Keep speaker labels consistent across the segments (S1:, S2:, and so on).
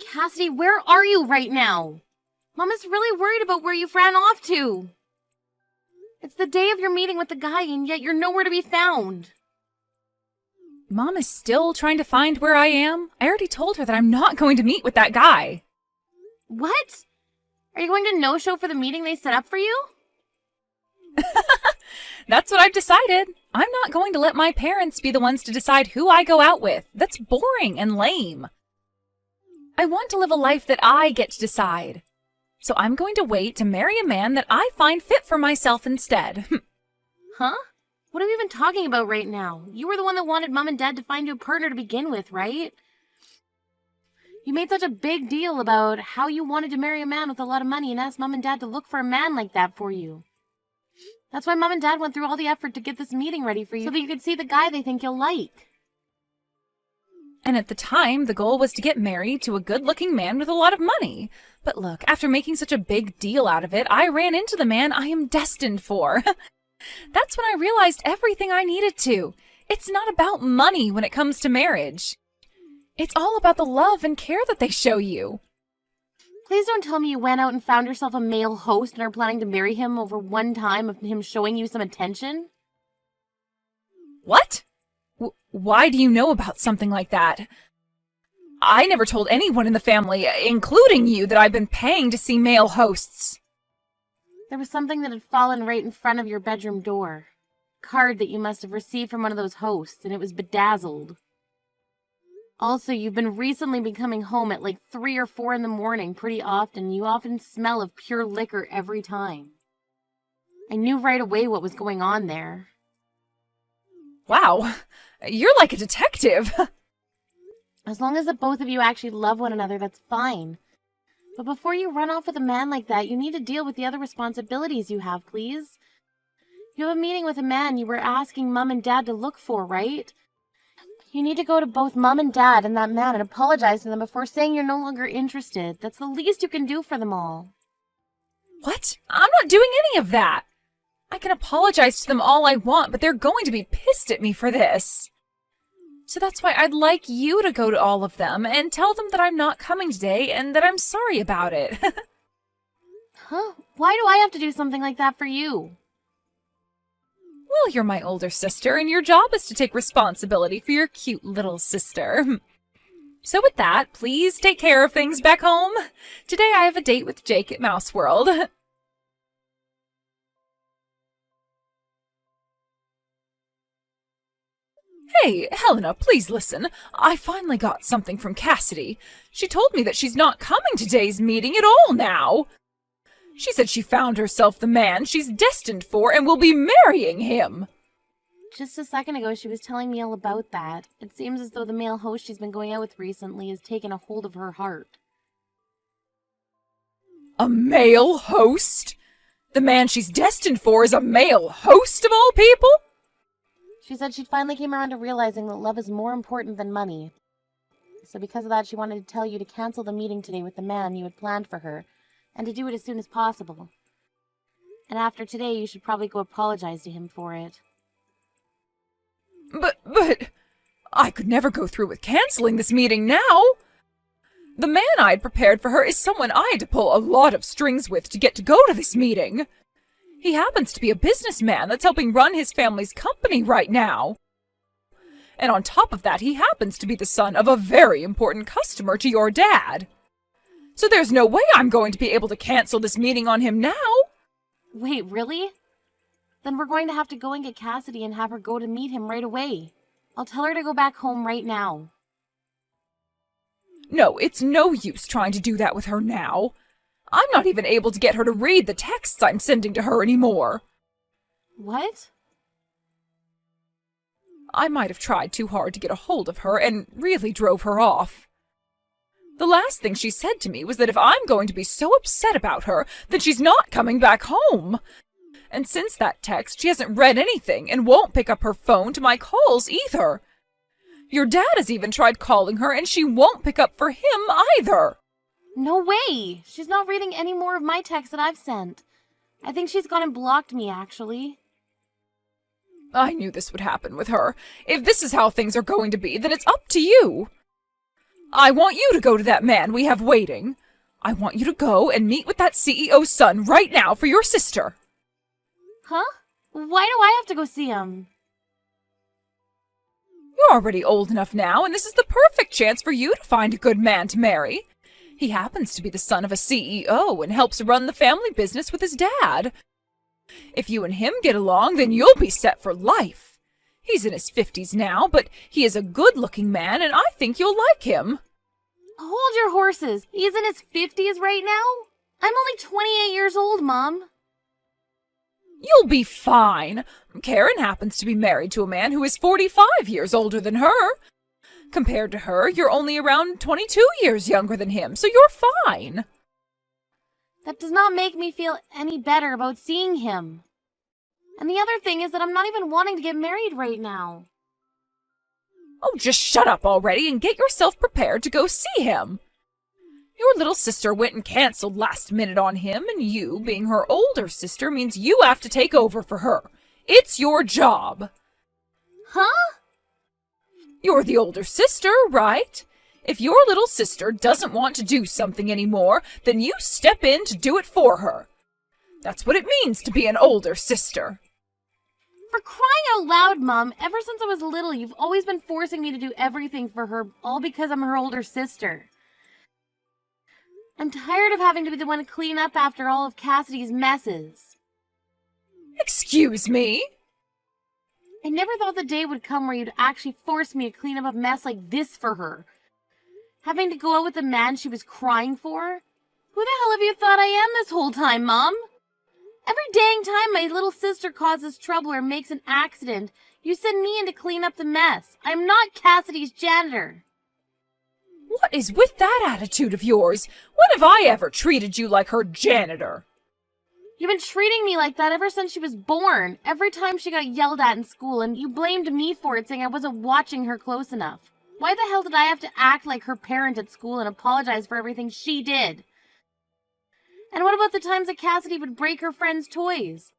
S1: Cassidy, where are you right now? Mom is really worried about where you've ran off to. It's the day of your meeting with the guy, and yet you're nowhere to be found.
S2: Mom is still trying to find where I am. I already told her that I'm not going to meet with that guy.
S1: What? Are you going to no-show for the meeting they set up for you?
S2: That's what I've decided. I'm not going to let my parents be the ones to decide who I go out with. That's boring and lame. I want to live a life that I get to decide. So I'm going to wait to marry a man that I find fit for myself instead.
S1: Huh? What are we even talking about right now? You were the one that wanted Mom and Dad to find you a partner to begin with, right? You made such a big deal about how you wanted to marry a man with a lot of money and asked Mom and Dad to look for a man like that for you. That's why Mom and Dad went through all the effort to get this meeting ready for you so that you could see the guy they think you'll like.
S2: And at the time, the goal was to get married to a good-looking man with a lot of money. But look, after making such a big deal out of it, I ran into the man I am destined for. That's when I realized everything I needed to. It's not about money when it comes to marriage. It's all about the love and care that they show you.
S1: Please don't tell me you went out and found yourself a male host and are planning to marry him over one time of him showing you some attention?
S2: What? Why do you know about something like that? I never told anyone in the family, including you, that I've been paying to see male hosts.
S1: There was something that had fallen right in front of your bedroom door. A card that you must have received from one of those hosts, and it was bedazzled. Also, you've been recently coming home at like 3 or 4 in the morning pretty often. You often smell of pure liquor every time. I knew right away what was going on there.
S2: Wow, you're like a detective.
S1: As long as the both of you actually love one another, that's fine. But before you run off with a man like that, you need to deal with the other responsibilities you have, please. You have a meeting with a man you were asking Mom and Dad to look for, right? You need to go to both Mom and Dad and that man and apologize to them before saying you're no longer interested. That's the least you can do for them all.
S2: What? I'm not doing any of that. I can apologize to them all I want, but they're going to be pissed at me for this. So that's why I'd like you to go to all of them and tell them that I'm not coming today and that I'm sorry about it.
S1: Huh? Why do I have to do something like that for you?
S2: Well, you're my older sister, and your job is to take responsibility for your cute little sister. So with that, please take care of things back home. Today I have a date with Jake at Mouse World. Hey, Helena, please listen. I finally got something from Cassidy. She told me that she's not coming to today's meeting at all now. She said she found herself the man she's destined for and will be marrying him.
S1: Just a second ago, she was telling me all about that. It seems as though the male host she's been going out with recently has taken a hold of her heart.
S2: A male host? The man she's destined for is a male host of all people?
S1: She said she'd finally came around to realizing that love is more important than money. So because of that, she wanted to tell you to cancel the meeting today with the man you had planned for her, and to do it as soon as possible. And after today, you should probably go apologize to him for it.
S2: But, I could never go through with canceling this meeting now. The man I had prepared for her is someone I had to pull a lot of strings with to get to go to this meeting. He happens to be a businessman that's helping run his family's company right now. And on top of that, he happens to be the son of a very important customer to your dad. So there's no way I'm going to be able to cancel this meeting on him now.
S1: Wait, really? Then we're going to have to go and get Cassidy and have her go to meet him right away. I'll tell her to go back home right now.
S2: No, it's no use trying to do that with her now. I'm not even able to get her to read the texts I'm sending to her anymore.
S1: What?
S2: I might have tried too hard to get a hold of her and really drove her off. The last thing she said to me was that if I'm going to be so upset about her, then she's not coming back home. And since that text, she hasn't read anything and won't pick up her phone to my calls either. Your dad has even tried calling her and she won't pick up for him either.
S1: No way! She's not reading any more of my texts that I've sent. I think she's gone and blocked me, actually.
S2: I knew this would happen with her. If this is how things are going to be, then it's up to you. I want you to go to that man we have waiting. I want you to go and meet with that CEO's son right now for your sister.
S1: Huh? Why do I have to go see him?
S2: You're already old enough now, and this is the perfect chance for you to find a good man to marry. He happens to be the son of a CEO and helps run the family business with his dad. If you and him get along, then you'll be set for life. He's in his 50s now, but he is a good-looking man, and I think you'll like him.
S1: Hold your horses. He's in his 50s right now? I'm only 28 years old, Mom.
S2: You'll be fine. Karen happens to be married to a man who is 45 years older than her. Compared to her, you're only around 22 years younger than him, so you're fine.
S1: That does not make me feel any better about seeing him. And the other thing is that I'm not even wanting to get married right now.
S2: Oh, just shut up already and get yourself prepared to go see him. Your little sister went and canceled last minute on him, and you, being her older sister, means you have to take over for her. It's your job.
S1: Huh?
S2: You're the older sister, right? If your little sister doesn't want to do something anymore, then you step in to do it for her. That's what it means to be an older sister.
S1: For crying out loud, Mom, ever since I was little, you've always been forcing me to do everything for her, all because I'm her older sister. I'm tired of having to be the one to clean up after all of Cassidy's messes.
S2: Excuse me?
S1: I never thought the day would come where you'd actually force me to clean up a mess like this for her. Having to go out with the man she was crying for? Who the hell have you thought I am this whole time, Mom? Every dang time my little sister causes trouble or makes an accident, you send me in to clean up the mess. I'm not Cassidy's janitor.
S2: What is with that attitude of yours? When have I ever treated you like her janitor?
S1: You've been treating me like that ever since she was born. Every time she got yelled at in school, and you blamed me for it, saying I wasn't watching her close enough. Why the hell did I have to act like her parent at school and apologize for everything she did? And what about the times that Cassidy would break her friends' toys?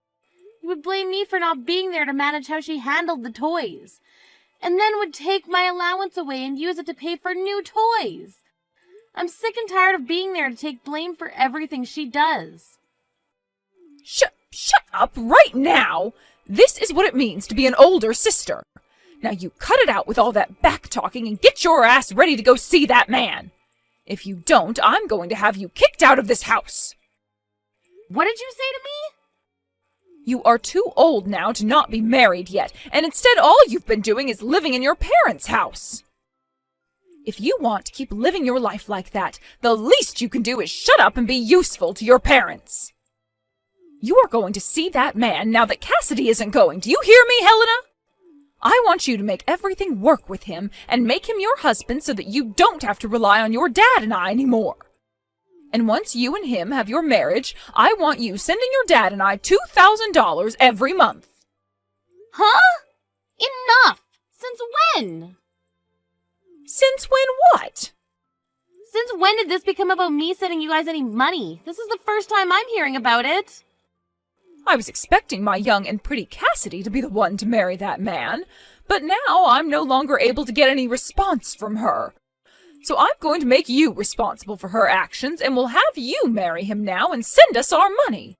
S1: You would blame me for not being there to manage how she handled the toys. And then would take my allowance away and use it to pay for new toys. I'm sick and tired of being there to take blame for everything she does.
S2: Shut up right now! This is what it means to be an older sister. Now you cut it out with all that back-talking and get your ass ready to go see that man. If you don't, I'm going to have you kicked out of this house.
S1: What did you say to me?
S2: You are too old now to not be married yet, and instead all you've been doing is living in your parents' house. If you want to keep living your life like that, the least you can do is shut up and be useful to your parents. You are going to see that man now that Cassidy isn't going. Do you hear me, Helena? I want you to make everything work with him and make him your husband so that you don't have to rely on your dad and I anymore. And once you and him have your marriage, I want you sending your dad and I $2,000 every month.
S1: Huh? Enough! Since when?
S2: Since when what?
S1: Since when did this become about me sending you guys any money? This is the first time I'm hearing about it.
S2: I was expecting my young and pretty Cassidy to be the one to marry that man, but now I'm no longer able to get any response from her. So I'm going to make you responsible for her actions, and we'll have you marry him now and send us our money.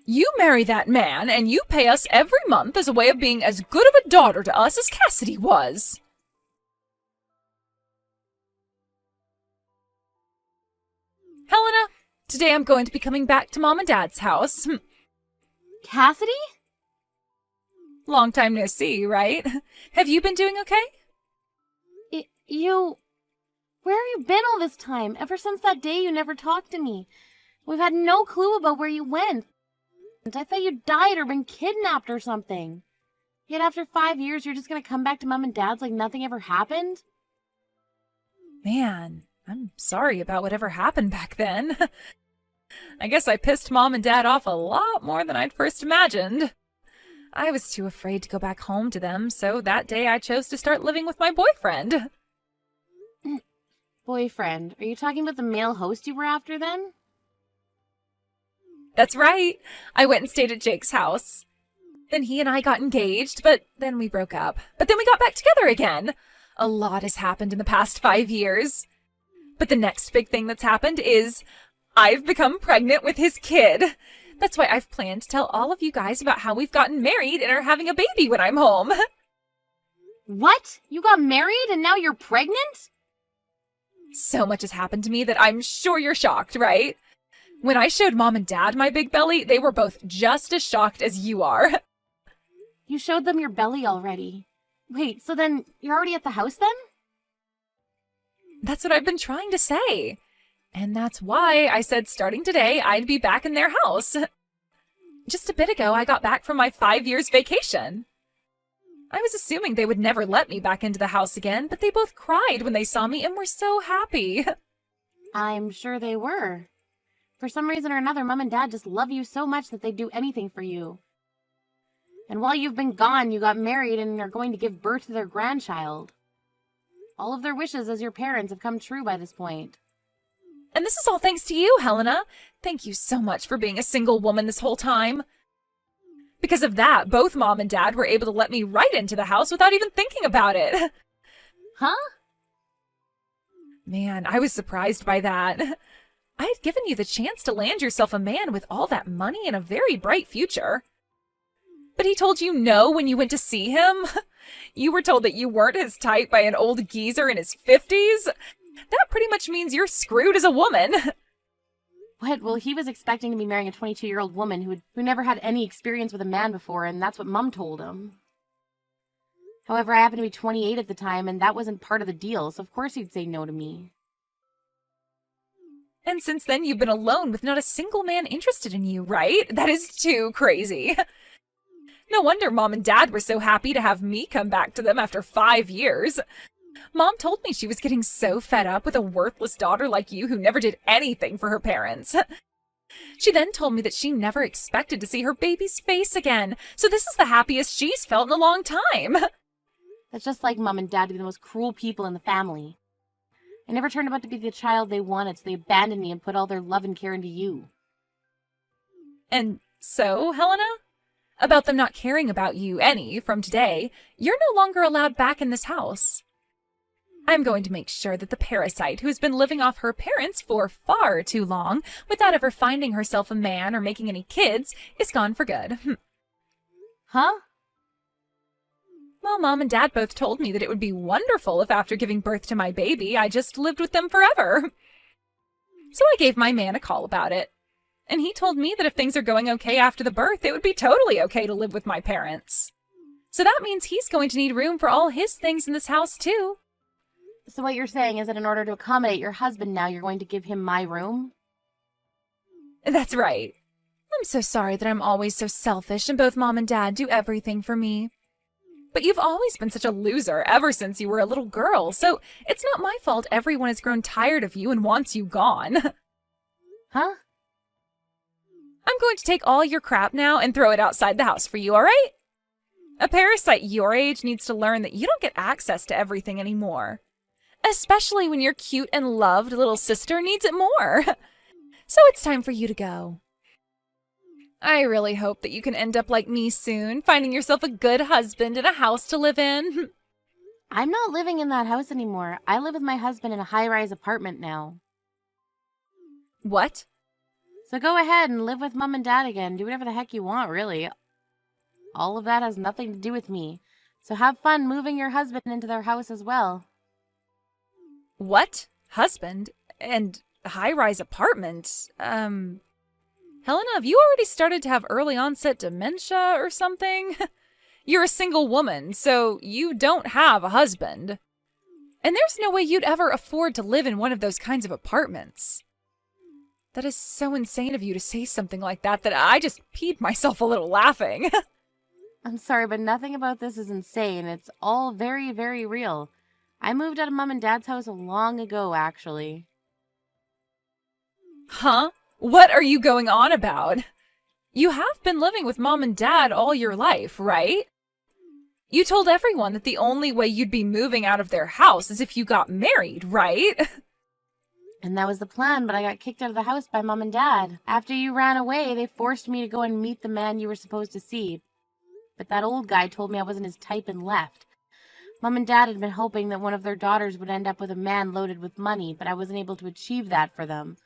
S2: You marry that man, and you pay us every month as a way of being as good of a daughter to us as Cassidy was. Helena, today I'm going to be coming back to Mom and Dad's house.
S1: Cassidy?
S2: Long time no see, right? Have you been doing okay?
S1: Where have you been all this time? Ever since that day you never talked to me. We've had no clue about where you went. I thought you died or been kidnapped or something. Yet after 5 years, you're just gonna come back to Mom and Dad's like nothing ever happened?
S2: Man, I'm sorry about whatever happened back then. I guess I pissed Mom and Dad off a lot more than I'd first imagined. I was too afraid to go back home to them, so that day I chose to start living with my boyfriend.
S1: Boyfriend? Are you talking about the male host you were after then?
S2: That's right. I went and stayed at Jake's house. Then he and I got engaged, but then we broke up. But then we got back together again. A lot has happened in the past 5 years. But the next big thing that's happened is I've become pregnant with his kid. That's why I've planned to tell all of you guys about how we've gotten married and are having a baby when I'm home.
S1: What? You got married and now you're pregnant?
S2: So much has happened to me that I'm sure you're shocked, right? When I showed Mom and Dad my big belly, they were both just as shocked as you are.
S1: You showed them your belly already. Wait, so then you're already at the house then?
S2: That's what I've been trying to say. And that's why I said starting today, I'd be back in their house. Just a bit ago, I got back from my 5 years vacation. I was assuming they would never let me back into the house again, but they both cried when they saw me and were so happy.
S1: I'm sure they were. For some reason or another, Mom and Dad just love you so much that they'd do anything for you. And while you've been gone, you got married and are going to give birth to their grandchild. All of their wishes as your parents have come true by this point.
S2: And this is all thanks to you, Helena. Thank you so much for being a single woman this whole time. Because of that, both Mom and Dad were able to let me right into the house without even thinking about it.
S1: Huh?
S2: Man, I was surprised by that. I had given you the chance to land yourself a man with all that money and a very bright future. But he told you no when you went to see him? You were told that you weren't his type by an old geezer in his 50s? That pretty much means you're screwed as a woman.
S1: What? Well, he was expecting to be marrying a 22-year-old woman who never had any experience with a man before, and that's what Mom told him. However, I happened to be 28 at the time, and that wasn't part of the deal, so of course he'd say no to me.
S2: And since then, you've been alone with not a single man interested in you, right? That is too crazy. No wonder Mom and Dad were so happy to have me come back to them after 5 years. Mom told me she was getting so fed up with a worthless daughter like you who never did anything for her parents. She then told me that she never expected to see her baby's face again, so this is the happiest she's felt in a long time.
S1: That's just like Mom and Dad to be the most cruel people in the family. I never turned out to be the child they wanted, so they abandoned me and put all their love and care into you.
S2: And so, Helena? About them not caring about you any from today, you're no longer allowed back in this house. I'm going to make sure that the parasite who has been living off her parents for far too long without ever finding herself a man or making any kids is gone for good.
S1: Huh?
S2: Well, Mom and Dad both told me that it would be wonderful if after giving birth to my baby, I just lived with them forever. So I gave my man a call about it. And he told me that if things are going okay after the birth, it would be totally okay to live with my parents. So that means he's going to need room for all his things in this house, too.
S1: So what you're saying is that in order to accommodate your husband now, you're going to give him my room?
S2: That's right. I'm so sorry that I'm always so selfish and both Mom and Dad do everything for me. But you've always been such a loser ever since you were a little girl, so it's not my fault everyone has grown tired of you and wants you gone.
S1: Huh?
S2: I'm going to take all your crap now and throw it outside the house for you, all right? A parasite your age needs to learn that you don't get access to everything anymore. Especially when your cute and loved little sister needs it more. So it's time for you to go. I really hope that you can end up like me soon, finding yourself a good husband and a house to live in.
S1: I'm not living in that house anymore. I live with my husband in a high-rise apartment now.
S2: What?
S1: So go ahead and live with Mom and Dad again. Do whatever the heck you want, really. All of that has nothing to do with me. So have fun moving your husband into their house as well.
S2: What? Husband? And high-rise apartment? Helena, have you already started to have early onset dementia or something? You're a single woman, so you don't have a husband. And there's no way you'd ever afford to live in one of those kinds of apartments. That is so insane of you to say something like that I just peed myself a little laughing.
S1: I'm sorry, but nothing about this is insane. It's all very, very real. I moved out of Mom and Dad's house long ago, actually.
S2: Huh? What are you going on about? You have been living with Mom and Dad all your life, right? You told everyone that the only way you'd be moving out of their house is if you got married, right?
S1: And that was the plan, but I got kicked out of the house by Mom and Dad. After you ran away, they forced me to go and meet the man you were supposed to see. But that old guy told me I wasn't his type and left. Mom and Dad had been hoping that one of their daughters would end up with a man loaded with money, but I wasn't able to achieve that for them.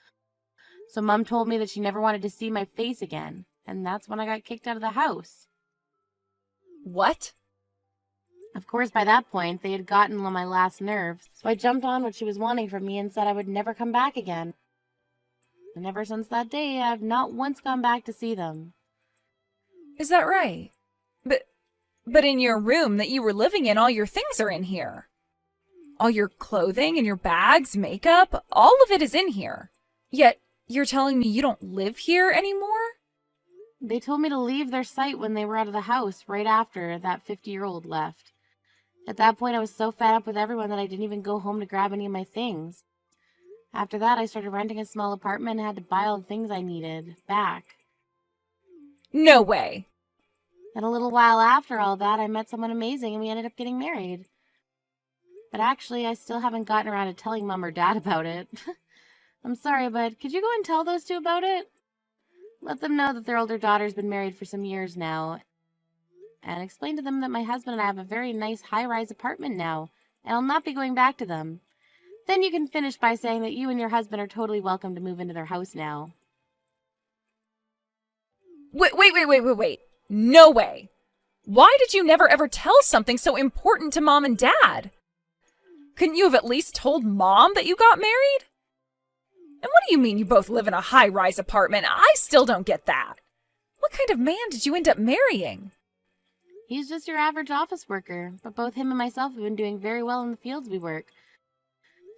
S1: So Mom told me that she never wanted to see my face again, and that's when I got kicked out of the house.
S2: What?
S1: Of course, by that point, they had gotten on my last nerves, so I jumped on what she was wanting from me and said I would never come back again. And ever since that day, I've not once gone back to see them.
S2: Is that right? But in your room that you were living in, all your things are in here. All your clothing and your bags, makeup, all of it is in here. Yet, you're telling me you don't live here anymore?
S1: They told me to leave their sight when they were out of the house, right after that 50-year-old left. At that point, I was so fed up with everyone that I didn't even go home to grab any of my things. After that, I started renting a small apartment and had to buy all the things I needed back.
S2: No way.
S1: And a little while after all that, I met someone amazing and we ended up getting married. But actually, I still haven't gotten around to telling Mom or Dad about it. I'm sorry, but could you go and tell those two about it? Let them know that their older daughter's been married for some years now. And explain to them that my husband and I have a very nice high-rise apartment now, and I'll not be going back to them. Then you can finish by saying that you and your husband are totally welcome to move into their house now.
S2: Wait. No way. Why did you never ever tell something so important to Mom and Dad? Couldn't you have at least told Mom that you got married? And what do you mean you both live in a high-rise apartment? I still don't get that. What kind of man did you end up marrying?
S1: He's just your average office worker, but both him and myself have been doing very well in the fields we work.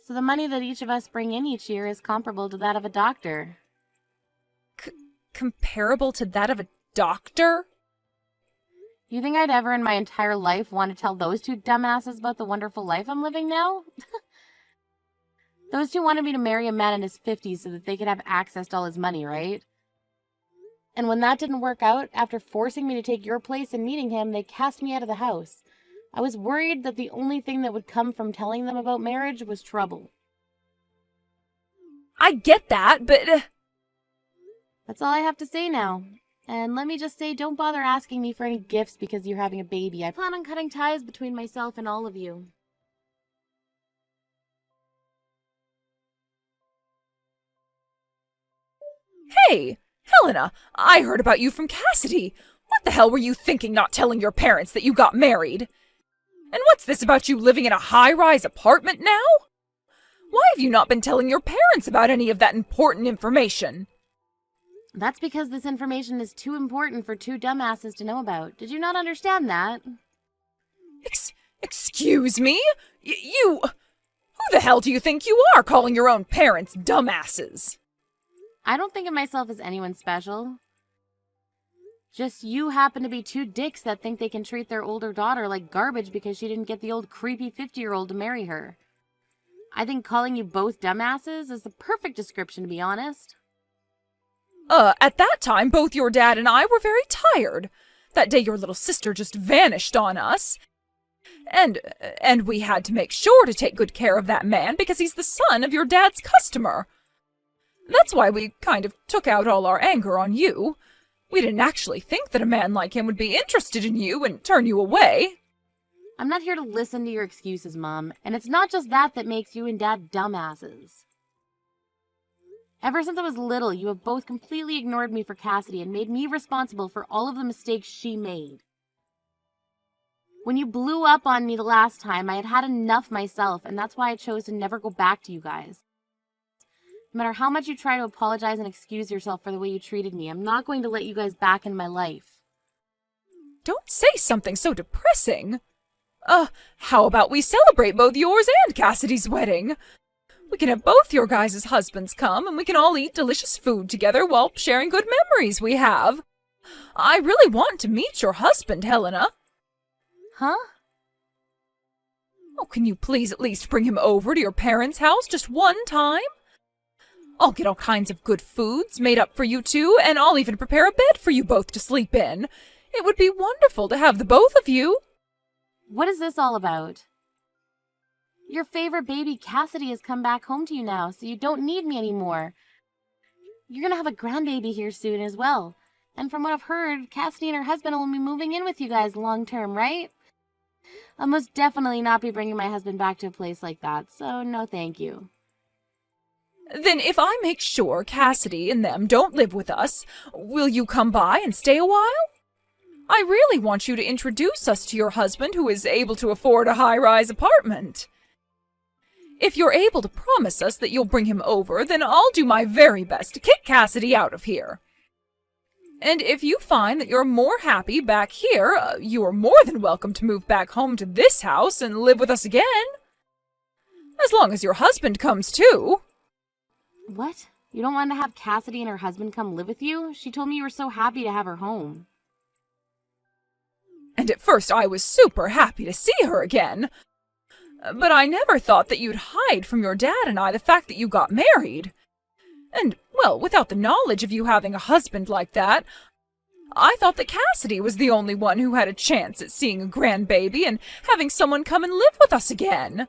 S1: So the money that each of us bring in each year is comparable to that of a doctor.
S2: Comparable to that of a doctor?
S1: You think I'd ever in my entire life want to tell those two dumbasses about the wonderful life I'm living now? Those two wanted me to marry a man in his 50s so that they could have access to all his money, right? And when that didn't work out, after forcing me to take your place and meeting him, they cast me out of the house. I was worried that the only thing that would come from telling them about marriage was trouble.
S2: I get that, but...
S1: That's all I have to say now. And let me just say, don't bother asking me for any gifts because you're having a baby. I plan on cutting ties between myself and all of you.
S2: Hey, Helena, I heard about you from Cassidy. What the hell were you thinking not telling your parents that you got married? And what's this about you living in a high-rise apartment now? Why have you not been telling your parents about any of that important information?
S1: That's because this information is too important for two dumbasses to know about. Did you not understand that?
S2: Excuse me? You... Who the hell do you think you are calling your own parents dumbasses?
S1: I don't think of myself as anyone special. Just you happen to be two dicks that think they can treat their older daughter like garbage because she didn't get the old creepy 50-year-old to marry her. I think calling you both dumbasses is the perfect description, to be honest.
S2: At that time, both your dad and I were very tired. That day your little sister just vanished on us. And we had to make sure to take good care of that man because he's the son of your dad's customer. That's why we kind of took out all our anger on you. We didn't actually think that a man like him would be interested in you and turn you away.
S1: I'm not here to listen to your excuses, Mom. And it's not just that that makes you and Dad dumbasses. Ever since I was little, you have both completely ignored me for Cassidy and made me responsible for all of the mistakes she made. When you blew up on me the last time, I had had enough myself, and that's why I chose to never go back to you guys. No matter how much you try to apologize and excuse yourself for the way you treated me, I'm not going to let you guys back in my life.
S2: Don't say something so depressing. How about we celebrate both yours and Cassidy's wedding? We can have both your guys' husbands come, and we can all eat delicious food together while sharing good memories we have. I really want to meet your husband, Helena.
S1: Huh?
S2: Oh, can you please at least bring him over to your parents' house just one time? I'll get all kinds of good foods made up for you two, and I'll even prepare a bed for you both to sleep in. It would be wonderful to have the both of you.
S1: What is this all about? Your favorite baby, Cassidy, has come back home to you now, so you don't need me anymore. You're gonna have a grandbaby here soon as well. And from what I've heard, Cassidy and her husband will be moving in with you guys long term, right? I'll most definitely not be bringing my husband back to a place like that, so no thank you.
S2: Then if I make sure Cassidy and them don't live with us, will you come by and stay a while? I really want you to introduce us to your husband who is able to afford a high-rise apartment. If you're able to promise us that you'll bring him over, then I'll do my very best to kick Cassidy out of here. And if you find that you're more happy back here, you are more than welcome to move back home to this house and live with us again. As long as your husband comes too.
S1: What? You don't want to have Cassidy and her husband come live with you? She told me you were so happy to have her home.
S2: And at first I was super happy to see her again. But I never thought that you'd hide from your dad and I the fact that you got married. And, well, without the knowledge of you having a husband like that, I thought that Cassidy was the only one who had a chance at seeing a grandbaby and having someone come and live with us again.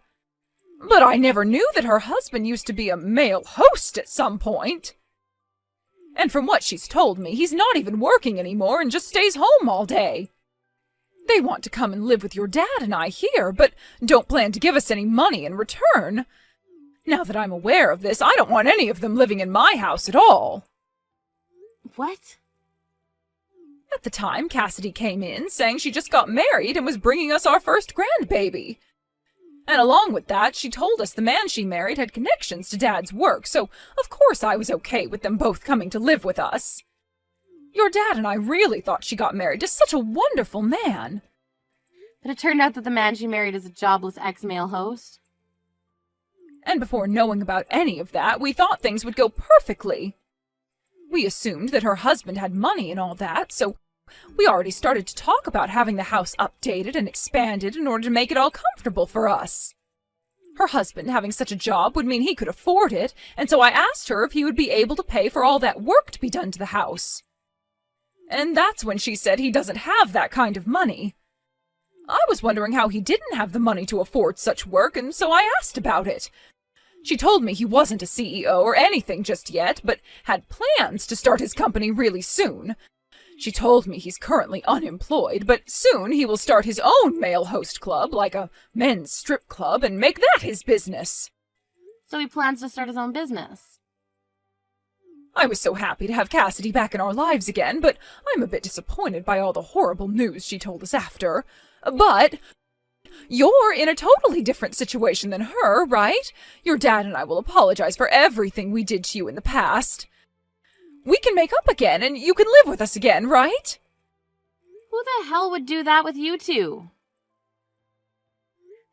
S2: But I never knew that her husband used to be a male host at some point. And from what she's told me, he's not even working anymore and just stays home all day. They want to come and live with your dad and I here, but don't plan to give us any money in return. Now that I'm aware of this, I don't want any of them living in my house at all.
S1: What?
S2: At the time, Cassidy came in saying she just got married and was bringing us our first grandbaby. And along with that, she told us the man she married had connections to Dad's work, so of course I was okay with them both coming to live with us. Your dad and I really thought she got married to such a wonderful man.
S1: But it turned out that the man she married is a jobless ex-male host.
S2: And before knowing about any of that, we thought things would go perfectly. We assumed that her husband had money and all that, so we already started to talk about having the house updated and expanded in order to make it all comfortable for us. Her husband having such a job would mean he could afford it, and so I asked her if he would be able to pay for all that work to be done to the house. And that's when she said he doesn't have that kind of money. I was wondering how he didn't have the money to afford such work, and so I asked about it. She told me he wasn't a CEO or anything just yet, but had plans to start his company really soon. She told me he's currently unemployed, but soon he will start his own male host club, like a men's strip club, and make that his business.
S1: So he plans to start his own business.
S2: I was so happy to have Cassidy back in our lives again, but I'm a bit disappointed by all the horrible news she told us after. But you're in a totally different situation than her, right? Your dad and I will apologize for everything we did to you in the past. We can make up again, and you can live with us again, right?
S1: Who the hell would do that with you two?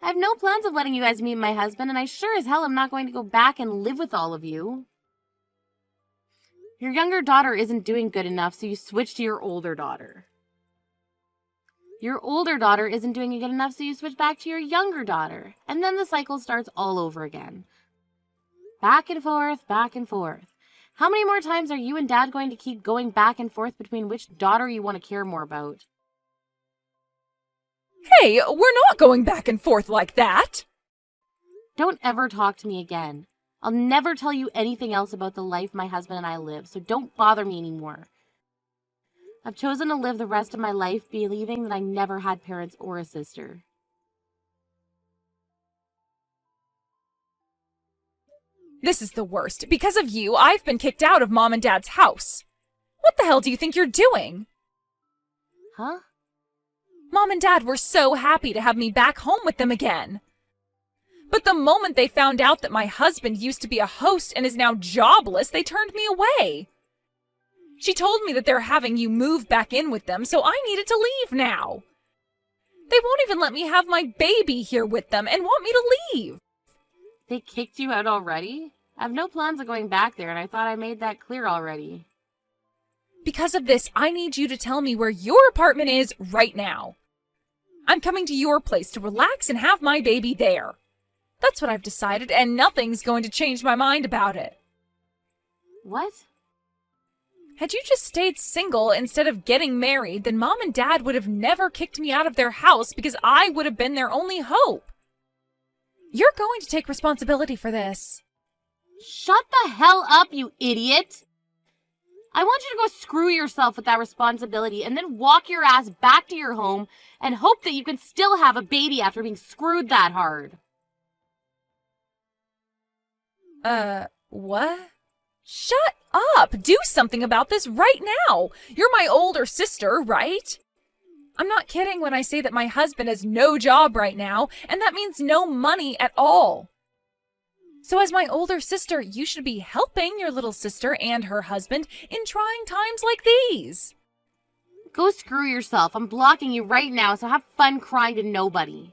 S1: I have no plans of letting you guys meet my husband, and I sure as hell am not going to go back and live with all of you. Your younger daughter isn't doing good enough, so you switch to your older daughter. Your older daughter isn't doing good enough, so you switch back to your younger daughter. And then the cycle starts all over again. Back and forth, back and forth. How many more times are you and Dad going to keep going back and forth between which daughter you want to care more about?
S2: Hey, we're not going back and forth like that!
S1: Don't ever talk to me again. I'll never tell you anything else about the life my husband and I live, so don't bother me anymore. I've chosen to live the rest of my life believing that I never had parents or a sister.
S2: This is the worst. Because of you, I've been kicked out of Mom and Dad's house. What the hell do you think you're doing?
S1: Huh?
S2: Mom and Dad were so happy to have me back home with them again. But the moment they found out that my husband used to be a host and is now jobless, they turned me away. She told me that they're having you move back in with them, so I needed to leave now. They won't even let me have my baby here with them and want me to leave.
S1: They kicked you out already? I have no plans of going back there, and I thought I made that clear already.
S2: Because of this, I need you to tell me where your apartment is right now. I'm coming to your place to relax and have my baby there. That's what I've decided, and nothing's going to change my mind about it.
S1: What?
S2: Had you just stayed single instead of getting married, then Mom and Dad would have never kicked me out of their house because I would have been their only hope. You're going to take responsibility for this.
S1: Shut the hell up, you idiot! I want you to go screw yourself with that responsibility and then walk your ass back to your home and hope that you can still have a baby after being screwed that hard.
S2: What? Shut up! Do something about this right now! You're my older sister, right? I'm not kidding when I say that my husband has no job right now, and that means no money at all. So as my older sister, you should be helping your little sister and her husband in trying times like these.
S1: Go screw yourself. I'm blocking you right now, so have fun crying to nobody.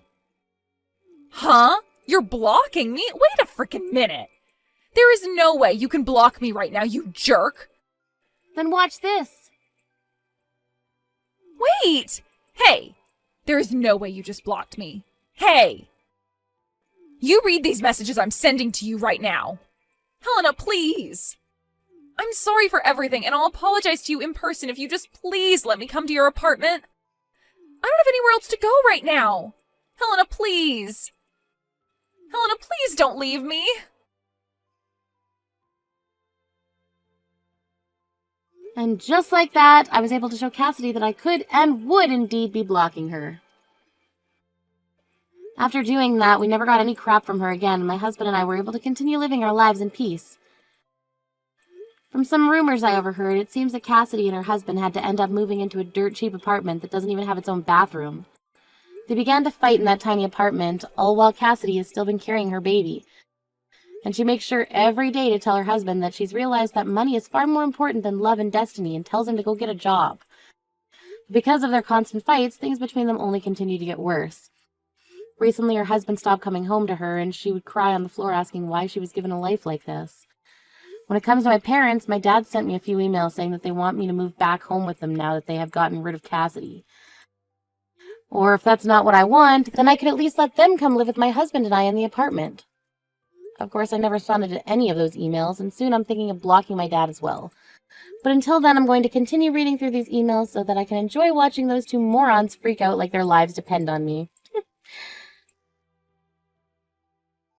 S2: Huh? You're blocking me? Wait a frickin' minute. There is no way you can block me right now, you jerk.
S1: Then watch this.
S2: Wait! Hey! There is no way you just blocked me. Hey! You read these messages I'm sending to you right now. Helena, please! I'm sorry for everything, and I'll apologize to you in person if you just please let me come to your apartment. I don't have anywhere else to go right now. Helena, please! Helena, please don't leave me!
S1: And just like that, I was able to show Cassidy that I could and would indeed be blocking her. After doing that, we never got any crap from her again, and my husband and I were able to continue living our lives in peace. From some rumors I overheard, it seems that Cassidy and her husband had to end up moving into a dirt-cheap apartment that doesn't even have its own bathroom. They began to fight in that tiny apartment, all while Cassidy has still been carrying her baby. And she makes sure every day to tell her husband that she's realized that money is far more important than love and destiny, and tells him to go get a job. Because of their constant fights, things between them only continue to get worse. Recently, her husband stopped coming home to her, and she would cry on the floor asking why she was given a life like this. When it comes to my parents, my dad sent me a few emails saying that they want me to move back home with them now that they have gotten rid of Cassidy. Or if that's not what I want, then I could at least let them come live with my husband and I in the apartment. Of course, I never responded to any of those emails, and soon I'm thinking of blocking my dad as well. But until then, I'm going to continue reading through these emails so that I can enjoy watching those two morons freak out like their lives depend on me.